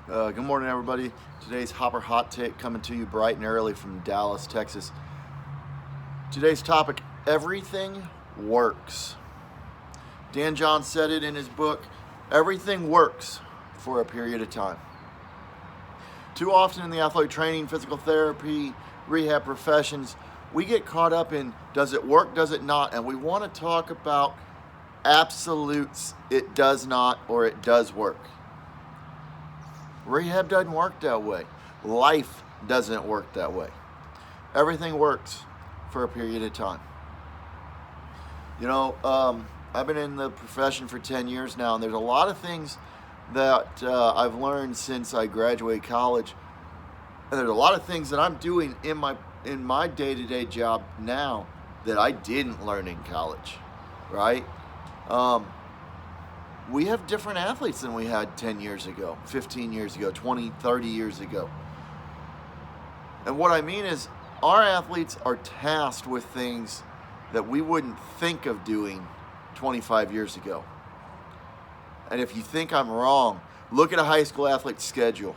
Good morning, everybody. Today's Hopper Hot Take coming to you bright and early from Dallas, Texas. Today's topic, everything works. Dan John said it in his book, everything works for a period of time. Too often in the athletic training, physical therapy, rehab professions, we get caught up in does it work, does it not? And we want to talk about absolutes, it does not or it does work. Rehab doesn't work that way. Life doesn't work that way. Everything works for a period of time. I've been in the profession for 10 years now, and there's a lot of things that I've learned since I graduated college. And there's a lot of things that I'm doing in my day-to-day job now that I didn't learn in college, right? We have different athletes than we had 10 years ago, 15 years ago, 20, 30 years ago. And what I mean is our athletes are tasked with things that we wouldn't think of doing 25 years ago. And if you think I'm wrong, look at a high school athlete's schedule.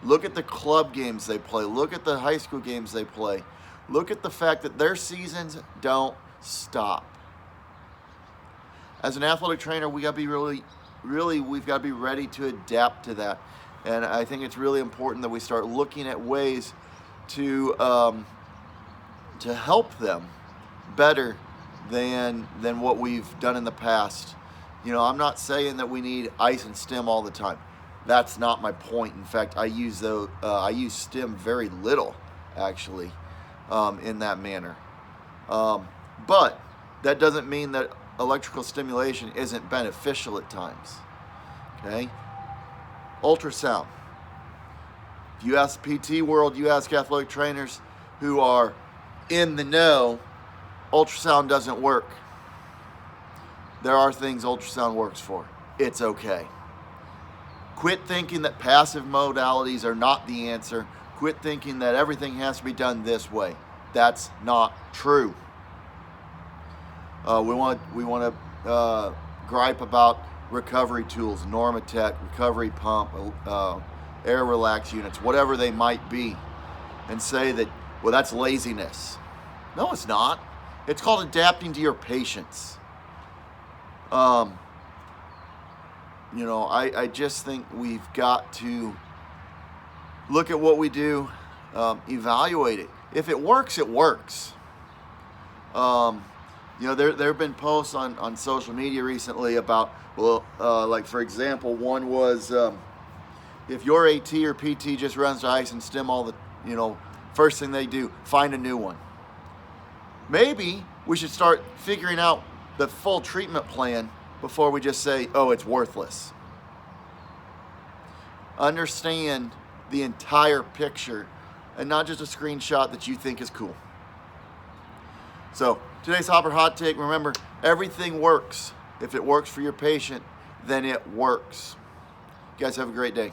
Look at the club games they play. Look at the high school games they play. Look at the fact that their seasons don't stop. As an athletic trainer, we got to be we've got to be ready to adapt to that. And I think it's really important that we start looking at ways to help them better than what we've done in the past. I'm not saying that we need ice and stim all the time. That's not my point. In fact, I use stim very little, actually, in that manner. But that doesn't mean that electrical stimulation isn't beneficial at times. Okay? Ultrasound. If you ask the PT world, you ask athletic trainers who are in the know, ultrasound doesn't work. There are things ultrasound works for. It's okay. Quit thinking that passive modalities are not the answer. Quit thinking that everything has to be done this way. That's not true. We want to gripe about recovery tools, Normatec, recovery pump, air relax units, whatever they might be, and say that, well, that's laziness. No, it's not. It's called adapting to your patients. I just think we've got to look at what we do, evaluate it. If it works, it works. There have been posts on social media recently about, like for example, one was if your AT or PT just runs to ice and stim all the, first thing they do, find a new one. Maybe we should start figuring out the full treatment plan before we just say, oh, it's worthless. Understand the entire picture and not just a screenshot that you think is cool. So today's Hopper Hot Take, remember, everything works. If it works for your patient, then it works. You guys have a great day.